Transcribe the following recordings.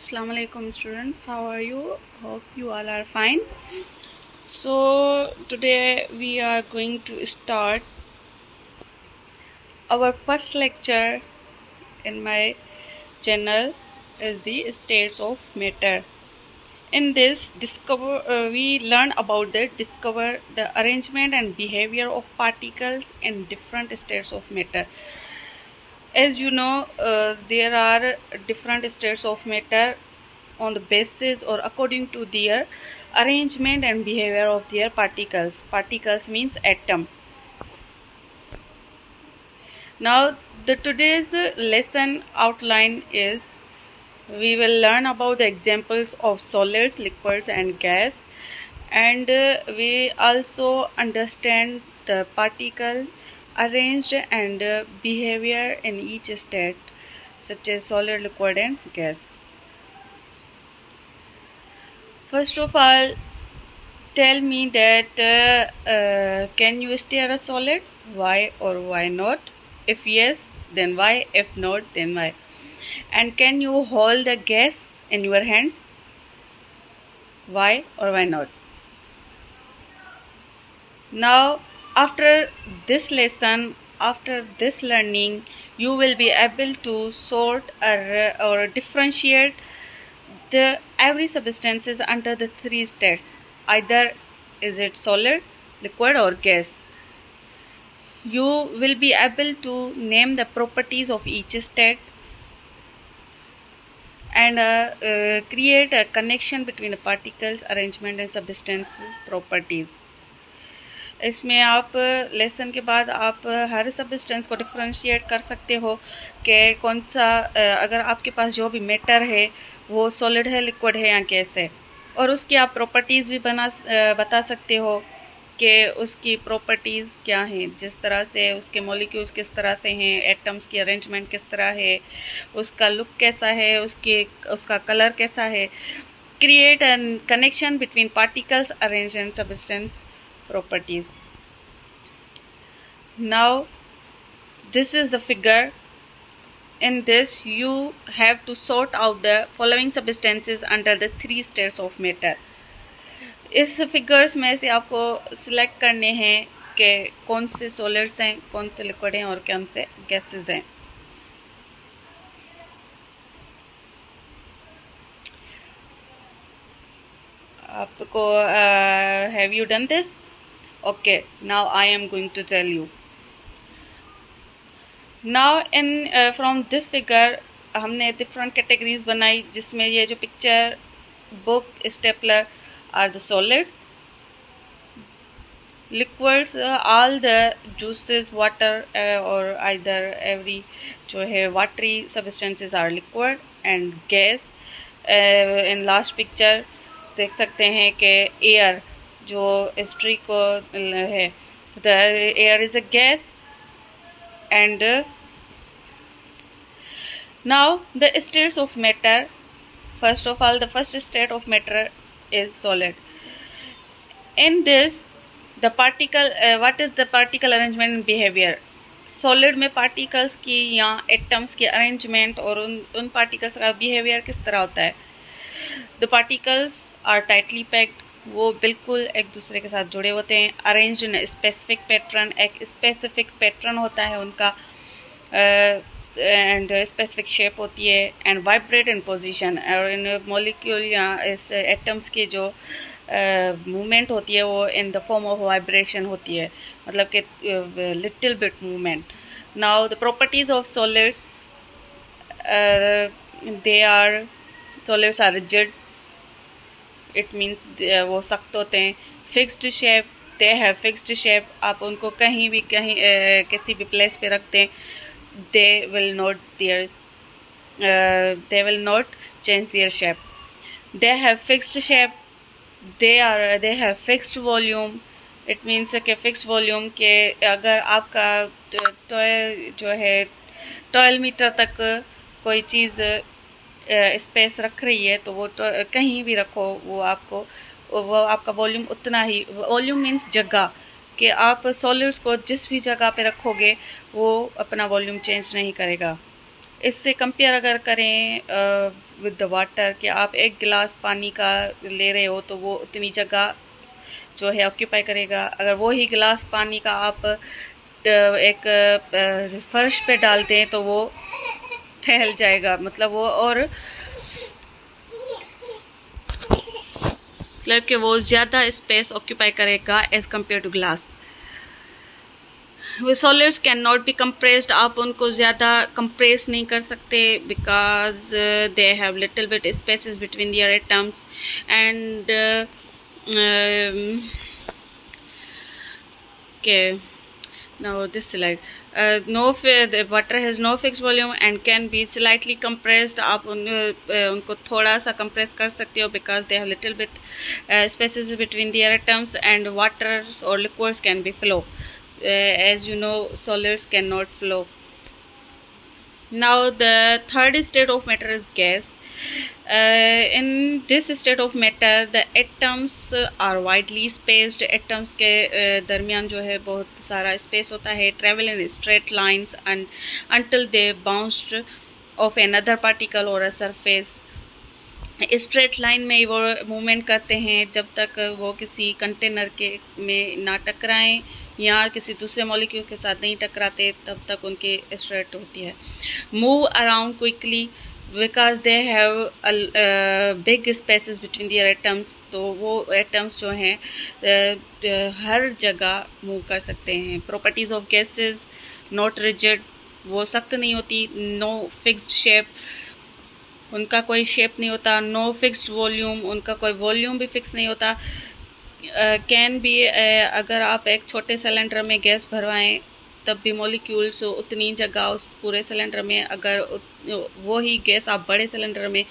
Assalamu alaikum students, how are you? Hope you all are fine. So today we are going to start our first lecture in my channel is the states of matter. In this we learn about discover the arrangement and behavior of particles in different states of matter. As you know, there are different states of matter on the basis or according to their arrangement and behavior of their particles. Particles means atom. Now the today's lesson outline is we will learn about the examples of solids, liquids and gas, and we also understand the particle arranged and behavior in each state such as solid, liquid and gas. First of all, tell me that can you stir a solid? Why or why not? If yes, then why? If not, then why? And can you hold a gas in your hands? Why or why not? Now, after this lesson, after this learning, you will be able to sort or differentiate the every substances under the three states. Either is it solid, liquid or gas. You will be able to name the properties of each state and create a connection between the particles, arrangement and substances properties. इसमें आप lesson के बाद आप हर substance को differentiate कर सकते हो कि कौन सा अगर आपके पास जो भी मैटर है वो सॉलिड है, लिक्विड है या गैस है, और उसकी आप प्रॉपर्टीज़ भी बता सकते हो कि उसकी प्रॉपर्टीज़ क्या हैं, जिस तरह से उसके मॉलिक्यूल्स किस तरह से हैं, एटम्स की अरेंजमेंट किस तरह है, उसका लुक कैसा है, उसका कलर कैसा है. Create an connection between particles, arrange and substance properties. Now this is the figure. In this you have to sort out the following substances under the three states of matter. इस figures में से आपको select करने हैं कि कौन से solids हैं, कौन से लिक्विड हैं और कौन से गैसेस हैं. आपको have you done this? Okay, now I am going to tell you. Now in from this figure हमने different categories बनाई, जिसमें ये जो picture, book, stapler are the solids. Liquids all the juices, water or either every जो है watery substances are liquid. And gas in last picture देख सकते हैं कि air जो स्ट्री को है, the air is a gas. And now the states of matter. First of all, the first state of matter is solid. In this the particle what is the particle arrangement and behavior. Solid में particles की या atoms की arrangement और उन particles का behaviour किस तरह होता है. The particles are tightly packed, वो बिल्कुल एक दूसरे के साथ जुड़े होते हैं. अरेंज इन स्पेसिफिक पैटर्न, एक स्पेसिफिक पैटर्न होता है उनका, एंड स्पेसिफिक शेप होती है. एंड वाइब्रेट इन पोजीशन, और इन मॉलिक्यूल या इस एटम्स की जो मूवमेंट होती है वो in the form of vibration होती है, मतलब कि little bit movement. Now the properties of solids, solids are rigid, it means वो सख्त होते हैं. Fixed shape, they have fixed shape, आप उनको कहीं भी किसी भी प्लेस पे रख दें, they will not change their shape. They have fixed shape, they have fixed volume, it means के फिक्स्ड वॉल्यूम के अगर आपका टॉय जो है 12 मीटर तक कोई चीज़ स्पेस रख रही है तो वो तो कहीं भी रखो, वो आपका वॉल्यूम उतना ही. वॉल्यूम मीन्स जगह, कि आप सॉलिड्स को जिस भी जगह पे रखोगे वो अपना वॉल्यूम चेंज नहीं करेगा. इससे कंपेयर अगर करें विद द वाटर, कि आप एक गिलास पानी का ले रहे हो तो वो उतनी जगह जो है ऑक्यूपाई करेगा। अगर वो ही गिलास पानी का आप एक फर्श पे डाल दें तो वो फैल जाएगा, मतलब वो और मतलब कि वो ज़्यादा स्पेस ऑक्यूपाई करेगा एज कम्पेयर टू ग्लास। वो solids can not be compressed, आप उनको ज़्यादा कंप्रेस नहीं कर सकते because they have little bit spaces between their atoms and now this slide, the water has no fixed volume and can be slightly compressed. आप उनको थोड़ा सा compress कर सकते हो because they have little bit spaces between their atoms, and waters or liquids can be flow. As you know, solids cannot flow. Now the third state of matter is gas. In this state of matter the atoms are widely spaced. Atoms के दरमियान जो है बहुत सारा space होता है. Travel in straight lines and until they bounced off another particle or a surface. Straight line में वो मूवमेंट करते हैं जब तक वो किसी कंटेनर के में ना टकराएं या किसी दूसरे मॉलिक्यूल के साथ नहीं टकराते, तब तक उनकी स्ट्रेट होती है. Move around quickly because they have big spaces between their atoms. तो वो एटम्स जो हैं हर जगह मूव कर सकते हैं. Properties of gases not rigid, वो सख्त नहीं होती. नो फिक्स्ड शेप, उनका कोई शेप नहीं होता. नो फिक्स्ड वॉल्यूम, उनका कोई वॉल्यूम भी फिक्स नहीं होता. कैन भी अगर आप एक छोटे सिलेंडर में गैस भरवाएं तब भी मॉलिक्यूल्स उतनी जगह उस पूरे सिलेंडर में, अगर वो ही गैस आप बड़े सिलेंडर में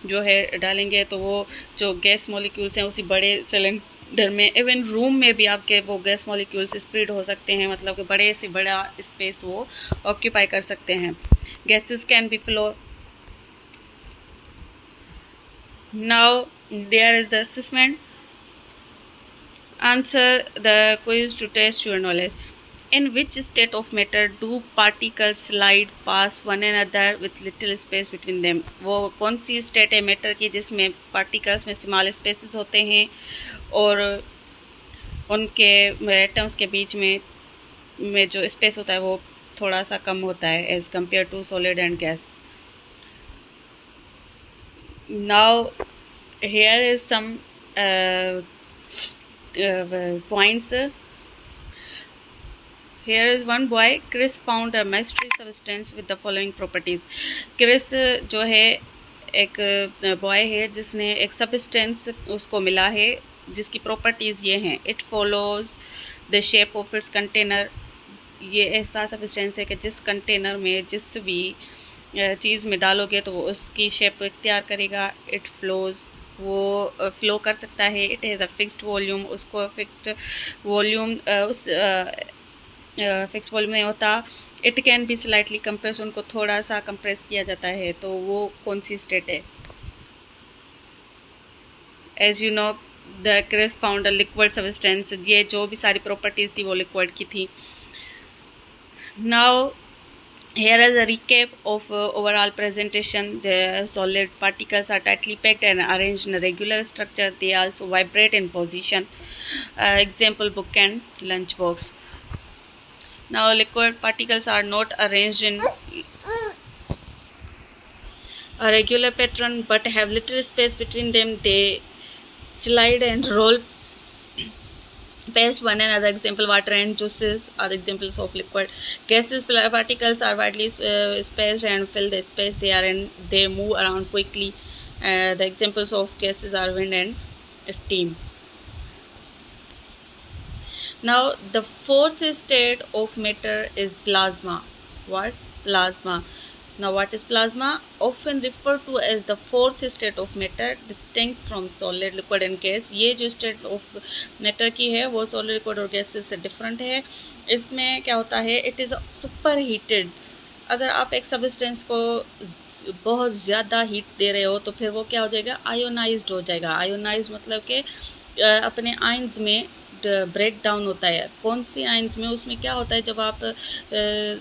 जो है डालेंगे तो वो जो गैस मॉलिक्यूल्स हैं उसी बड़े सिलेंडर में, इवन रूम में भी आपके वो गैस मॉलिक्यूल्स स्प्रेड हो सकते हैं, मतलब कि बड़े से बड़ा स्पेस वो ऑक्यूपाई कर सकते हैं. Gases can be flow. Now there is the assessment. Answer the quiz to test your knowledge. In which state of matter do particles slide past one another with little space between them? वो कौन सी state है matter की जिसमें particles में small spaces होते हैं और उनके एटम्स के बीच में जो स्पेस होता है वो थोड़ा सा कम होता है as compare to solid and gas. Now here is some points. Here is one boy, Chris found a mystery substance with the following properties. Chris जो है एक बॉय है जिसने एक सब्सटेंस उसको मिला है जिसकी प्रॉपर्टीज़ ये हैं. It follows the shape of its container. ये ऐसा सब्सटेंस है कि जिस कंटेनर में जिस भी चीज़ में डालोगे तो वो उसकी शेप इख्तियार करेगा. इट फ्लोज, वो फ्लो कर सकता है. It has a fixed volume, उसको फिक्स्ड वॉल्यूम उस फिक्स्ड वॉल्यूम नहीं होता. It can be slightly compress, उनको थोड़ा सा कंप्रेस किया जाता है. तो वो कौन सी स्टेट है? As you know the Chris found a liquid substance. ये जो भी सारी प्रॉपर्टीज़ थी वो लिक्विड की थी. Now here is a recap of overall presentation. The solid particles are tightly packed and arranged in a regular structure. They also vibrate in position. Example, book and lunch box. Now liquid particles are not arranged in a regular pattern but have little space between them. They slide and roll past one another. Example, water and juices are examples of liquid. Gases particles are widely spaced and fill the space they are in. They move around quickly. The examples of gases are wind and steam. Now the fourth state of matter is plasma. What? Plasma. Now what is plasma? Often referred to as the fourth state of matter, distinct from solid, liquid and gas. ये जो state of matter की है वो solid, liquid और gases से different है. इसमें क्या होता है? It is superheated. अगर आप एक substance को बहुत ज़्यादा हीट दे रहे हो तो फिर वो क्या हो जाएगा? आयोनाइज्ड हो जाएगा. आयोनाइज्ड मतलब कि अपने आयंस में ब्रेक डाउन होता है कौन सी आयंस में, उसमें क्या होता है जब आप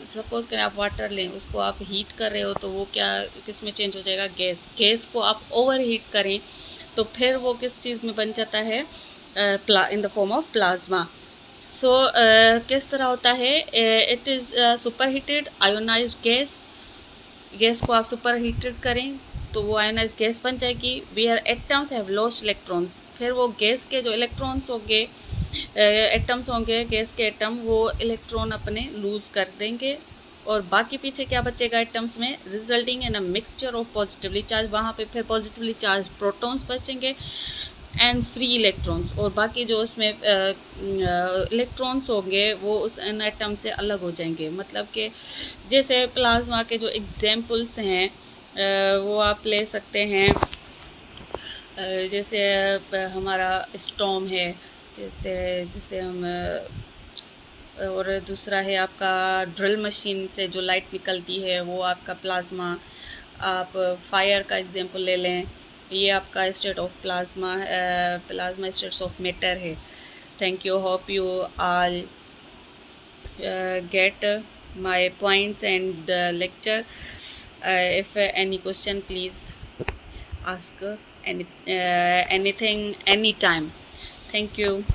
सपोज करें आप वाटर लें, उसको आप हीट कर रहे हो तो वो क्या किस में चेंज हो जाएगा, गैस को आप ओवर हीट करें तो फिर वो किस चीज़ में बन जाता है, in the form of plasma. So किस तरह होता है, it is super heated ionize gas को आप सुपर हीटेड करें तो वो आयोनाइज गैस बन जाएगी। Where atoms have lost electrons, फिर वो गैस के जो इलेक्ट्रॉन्स होंगे, एटम्स होंगे गैस के एटम, वो इलेक्ट्रॉन अपने लूज कर देंगे और बाकी पीछे क्या बचेगा एटम्स में, resulting in a mixture of positively charge, वहाँ पे फिर पॉजिटिवली चार्ज प्रोटॉन्स बचेंगे एंड फ्री इलेक्ट्रॉन्स, और बाकी जो उसमें इलेक्ट्रॉन्स होंगे वो उस इन एटम से अलग हो जाएंगे। मतलब कि जैसे प्लाज्मा के जो एग्जाम्पल्स हैं वो आप ले सकते हैं, जैसे हमारा स्टॉर्म है, जैसे जिसे हम और दूसरा है आपका ड्रिल मशीन से जो लाइट निकलती है वो आपका प्लाज्मा। आप फायर का एग्जांपल ले लें, ये आपका state of plasma states of matter है। Thank you, hope you all get my points and the lecture. If any question, please ask anything anytime. Thank you.